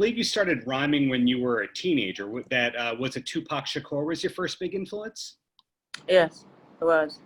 believe you started rhyming when you were a teenager. Was it Tupac Shakur was your first big influence? Yes, it was.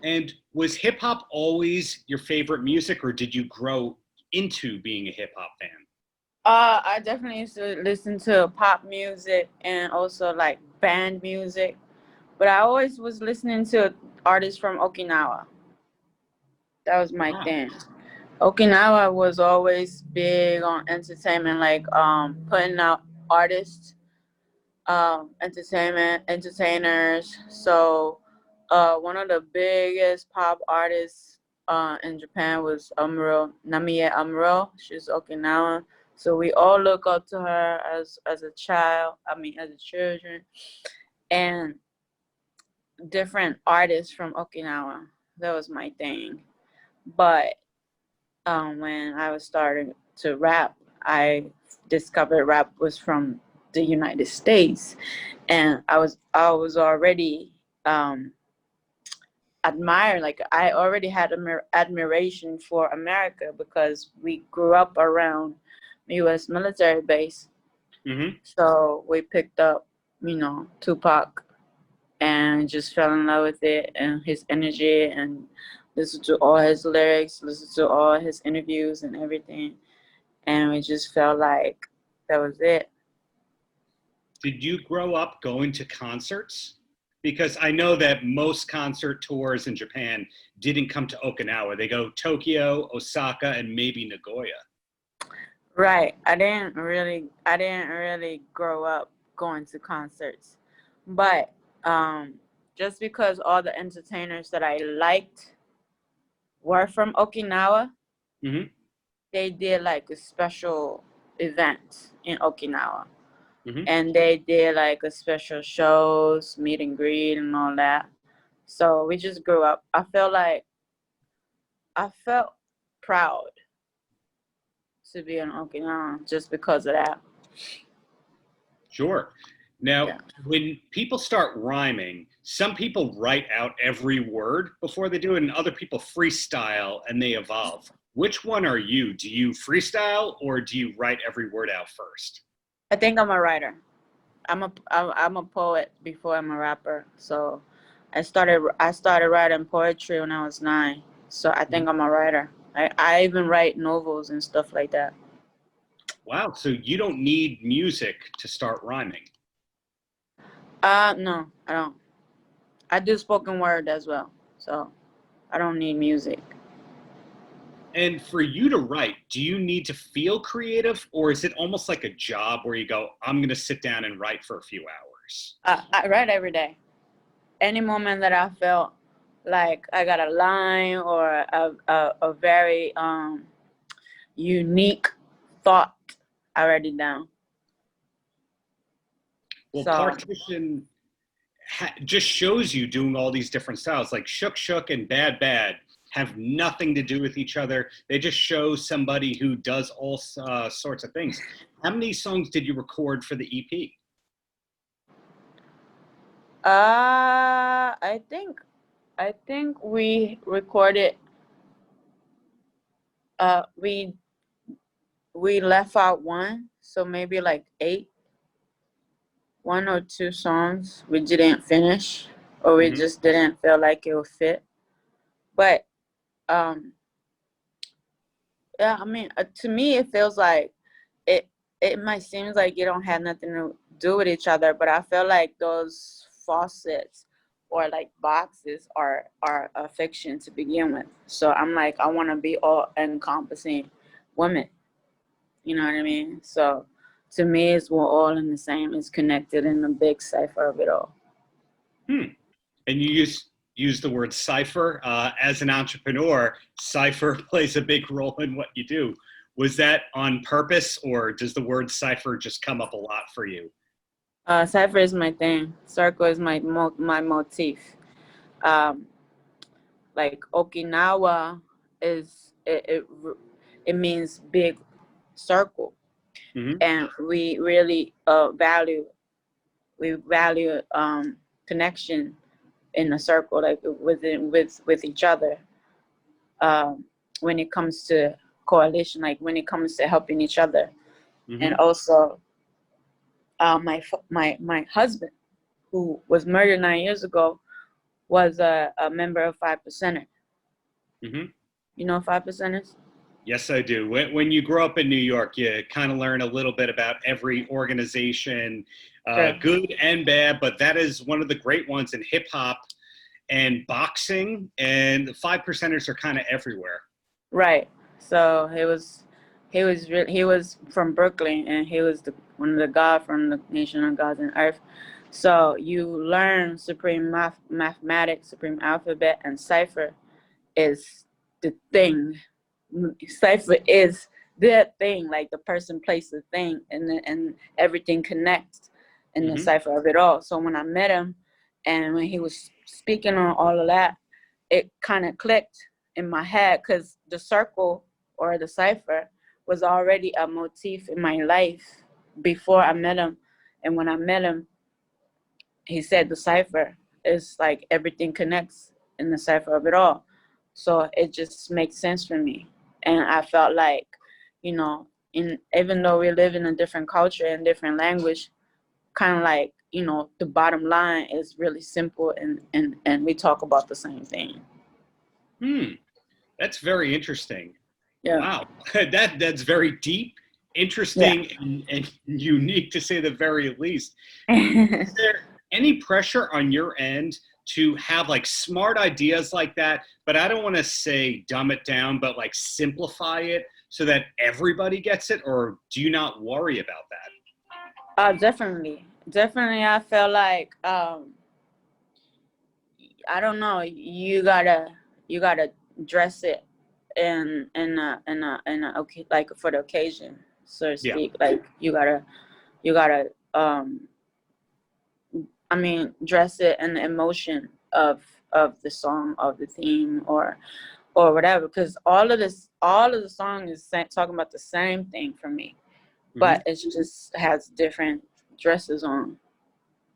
And was hip hop always your favorite music, or did you grow into being a hip hop fan? I definitely used to listen to pop music and also like band music, but I always was listening to artists from Okinawa. That was my Wow. thing. Okinawa was always big on entertainment, like putting out artists, entertainers. So one of the biggest pop artists in Japan was Namie Amuro. She's Okinawa. So we all look up to her as a child, as a children, and different artists from Okinawa. That was my thing. But when I was starting to rap, I discovered rap was from the United States, and I was already admired. Like I already had admiration for America because we grew up around U.S. military base. Mm-hmm. So we picked up, Tupac, and just fell in love with it and his energy, and listened to all his lyrics, listened to all his interviews and everything. And we just felt like that was it. Did you grow up going to concerts? Because I know that most concert tours in Japan didn't come to Okinawa. They go Tokyo, Osaka, and maybe Nagoya. Right. I didn't really grow up going to concerts. But just because all the entertainers that I liked were from Okinawa, Mm-hmm. they did like a special event in Okinawa. Mm-hmm. And they did like a special shows, meet and greet and all that. So we just grew up. I felt proud to be in Okinawa just because of that. Sure. Now, Yeah. when people start rhyming, some people write out every word before they do it, and other people freestyle and they evolve. Which one are you? Do you freestyle or do you write every word out first? I think I'm a writer. I'm a poet before I'm a rapper. So I started writing poetry when I was 9. So I think I'm a writer. I even write novels and stuff like that. Wow, so you don't need music to start rhyming. No, I don't. I do spoken word as well. So I don't need music. And for you to write, do you need to feel creative, or is it almost like a job where you go, I'm going to sit down and write for a few hours? I write every day. Any moment that I feel like I got a line or a very unique thought, I write it down. Well, So Partition just shows you doing all these different styles, like Shook Shook and Bad Bad have nothing to do with each other. They just show somebody who does all sorts of things. How many songs did you record for the EP? I think we recorded. We left out one, so maybe like 8, 1 or 2 songs we didn't finish, or we Mm-hmm. just didn't feel like it would fit. But um, yeah, to me, it feels like it. It might seem like you don't have nothing to do with each other, but I feel like those faucets or like boxes are a fiction to begin with. So I'm like, I want to be all encompassing women. You know what I mean? So to me, it's we're all in the same. It's connected in the big cipher of it all. Hmm. And you use the word cipher. As an entrepreneur, cipher plays a big role in what you do. Was that on purpose, or does the word cipher just come up a lot for you? Cipher is my thing. Circle is my motif. Um, like Okinawa it means big circle, Mm-hmm. and we really value connection in a circle, like with each other. Um, when it comes to coalition, like when it comes to helping each other. and Mm-hmm. also my husband, who was murdered 9 years ago, was a member of Five Percenter. Mm-hmm. You know Five Percenters? Yes, I do. When you grow up in New York, you kind of learn a little bit about every organization, Sure. good and bad, but that is one of the great ones in hip hop and boxing, and the Five Percenters are kind of everywhere. Right. So he was from Brooklyn, and he was one of the god from the Nation of Gods and Earth. So you learn supreme mathematics, supreme alphabet, and cipher is the thing. Cipher is the thing, like the person, place, the thing, and everything connects in the Mm-hmm. cipher of it all. So when I met him, and when he was speaking on all of that, it kind of clicked in my head, because the circle or the cipher was already a motif in my life before I met him. And when I met him, he said the cipher is like everything connects in the cipher of it all. So it just makes sense for me. And I felt like, even though we live in a different culture and different language, kind of like, the bottom line is really simple, and we talk about the same thing. Hmm. That's very interesting. Yeah. Wow. That's very deep, Yeah. interesting, and unique, to say the very least. Is there any pressure on your end to have like smart ideas like that, but I don't want to say dumb it down, but like simplify it so that everybody gets it? Or do you not worry about that? Definitely. Definitely, I feel like, I don't know, you gotta dress it in a okay, like for the occasion, so to Yeah. speak. Like you gotta I mean, dress it in the emotion of the song, of the theme, or whatever, because all of the song is talking about the same thing for me, Hmm. but it just has different dresses on.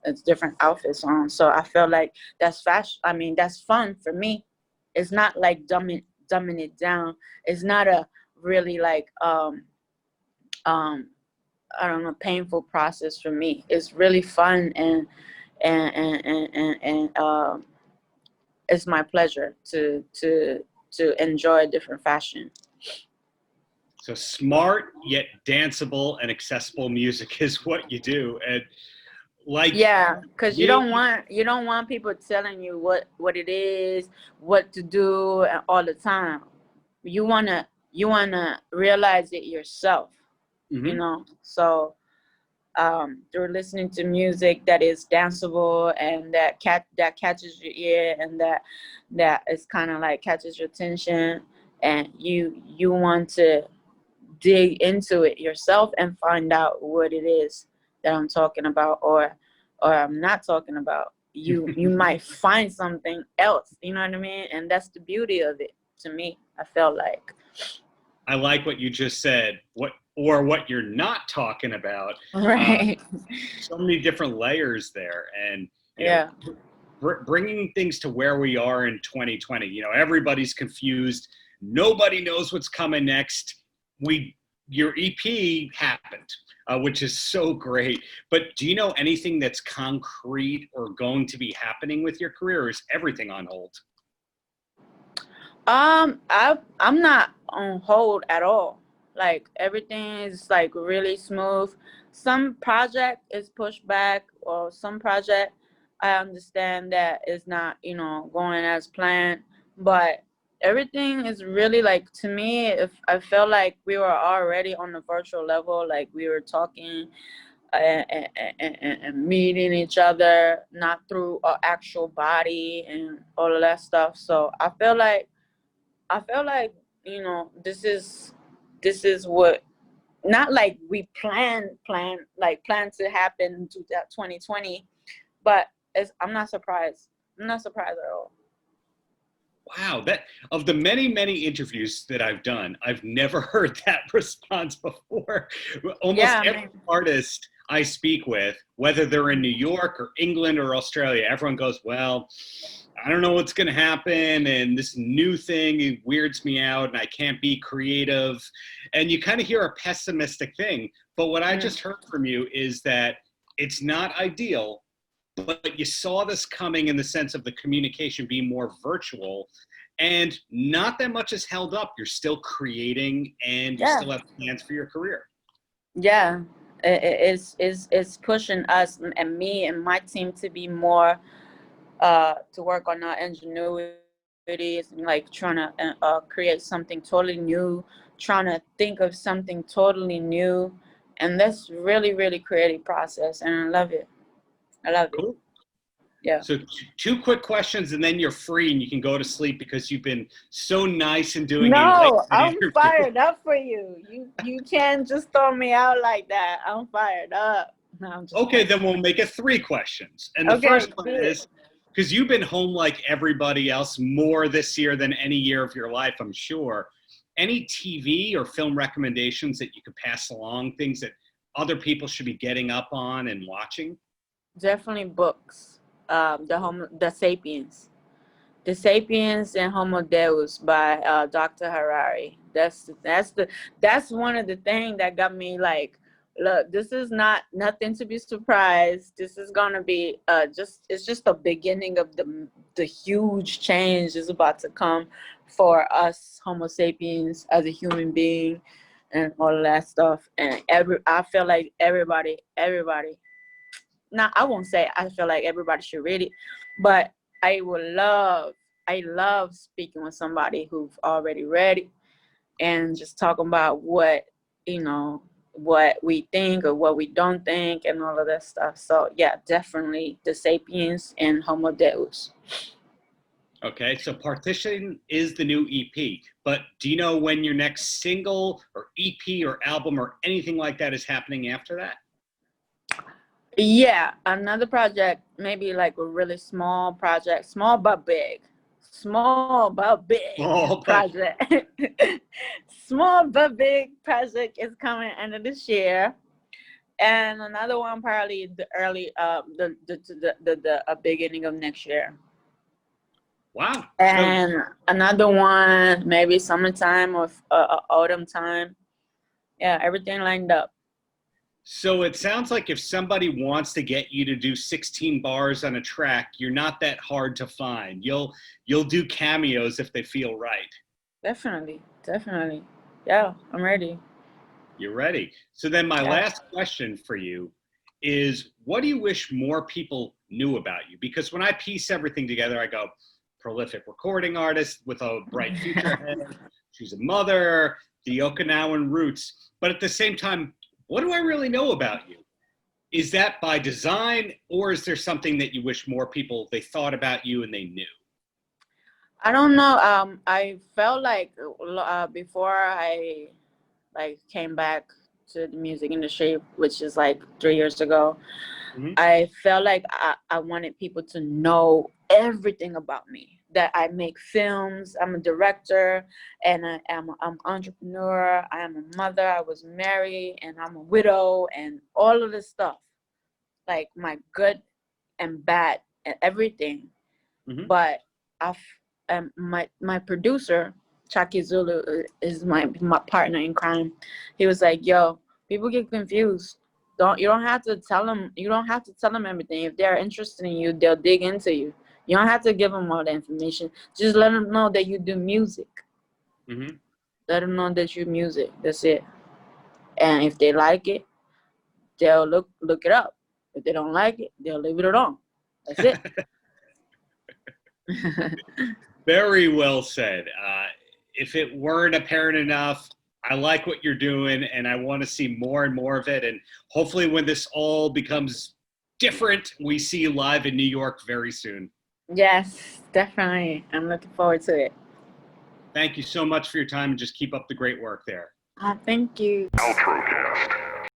It's different outfits on. So I feel like that's fashion. I mean, that's fun for me. It's not like dumbing it down. It's not a really like um I don't know, painful process for me. It's really fun, and it's my pleasure to enjoy different fashion. So smart yet danceable and accessible music is what you do. And like Yeah, because you me, don't want people telling you what it is, what to do all the time. You wanna realize it yourself, mhm. So through listening to music that is danceable, and that catches your ear, and that is kind of like catches your attention, and you want to dig into it yourself and find out what it is that I'm talking about, or I'm not talking about. You might find something else, you know what I mean? And that's the beauty of it to me, I felt like. I like what you just said. What you're not talking about. Uh, Right. so many different layers there, and Yeah. bringing things to where we are in 2020. Everybody's confused. Nobody knows what's coming next. Your EP happened, which is so great. But do you know anything that's concrete or going to be happening with your career, or is everything on hold? I'm not on hold at all. Like everything is like really smooth. Some project is pushed back, or some project I understand that is not, going as planned. But everything is really, like, to me, if I felt like we were already on the virtual level, like we were talking and meeting each other, not through an actual body and all of that stuff. So I feel like, this is what, not like we plan to happen to that 2020, but I'm not surprised. I'm not surprised at all. Wow, that of the many, many interviews that I've done, I've never heard that response before. Almost Yeah, I every mean, artist I speak with, whether they're in New York or England or Australia, everyone goes, "Well, I don't know what's going to happen, and this new thing it weirds me out, and I can't be creative. And you kind of hear a pessimistic thing. But what I just heard from you is that it's not ideal, but you saw this coming in the sense of the communication being more virtual, and not that much is held up. You're still creating, and you still have plans for your career. Yeah, it's pushing us and me and my team to be more to work on our ingenuity, like trying to create something totally new, trying to think of something totally new, and that's really, really creative process, and I love it. I love it. Cool. Yeah. So two quick questions, and then you're free and you can go to sleep because you've been so nice in doing. No, I'm fired up for you. You can't just throw me out like that. I'm fired up. No, I'm just okay, then we'll make it 3 questions. And the first one is, because you've been home like everybody else more this year than any year of your life, I'm sure. Any TV or film recommendations that you could pass along, things that other people should be getting up on and watching? Definitely books. The Sapiens. The Sapiens and Homo Deus by Dr. Harari. That's one of the things that got me like, look, this is nothing to be surprised. This is gonna be it's just the beginning of the huge change is about to come for us Homo sapiens as a human being and all of that stuff. And I feel like everybody. Now I won't say I feel like everybody should read it, but I love speaking with somebody who've already read it and just talking about what we think or what we don't think and all of that stuff. So yeah, definitely The Sapiens and Homo Deus. Okay, so Partition is the new EP, but do you know when your next single or EP or album or anything like that is happening after that? Yeah, another project, maybe like a really small project, small but big project. Small but big project is coming end of this year, and another one probably the early the beginning of next year. Wow. And another one maybe summertime or autumn time. Yeah, everything lined up. So it sounds like if somebody wants to get you to do 16 bars on a track, you're not that hard to find. You'll do cameos if they feel right. Definitely. Yeah, I'm ready. You're ready. So then my last question for you is, what do you wish more people knew about you? Because when I piece everything together, I go, prolific recording artist with a bright future ahead. She's a mother, the Okinawan roots. But at the same time, what do I really know about you? Is that by design, or is there something that you wish more people, they thought about you and they knew? I don't know. I felt like before I came back to the music industry, which is like 3 years ago, I felt like I wanted people to know everything about me. That I make films, I'm a director, and I'm an entrepreneur, I am a mother, I was married, and I'm a widow, and all of this stuff. Like my good and bad and everything. But my producer, Chaki Zulu, is my partner in crime. He was like, yo, people get confused. You don't have to tell them everything. If they're interested in you, they'll dig into you. You don't have to give them all the information. Just let them know that you do music. Let them know that you music. That's it. And if they like it, they'll look it up. If they don't like it, they'll leave it alone. That's it. Very well said. If it weren't apparent enough, I like what you're doing, and I want to see more and more of it. And hopefully when this all becomes different, we see you live in New York very soon. Yes, definitely. I'm looking forward to it. Thank you so much for your time, and just keep up the great work there. Thank you. Paltrocast.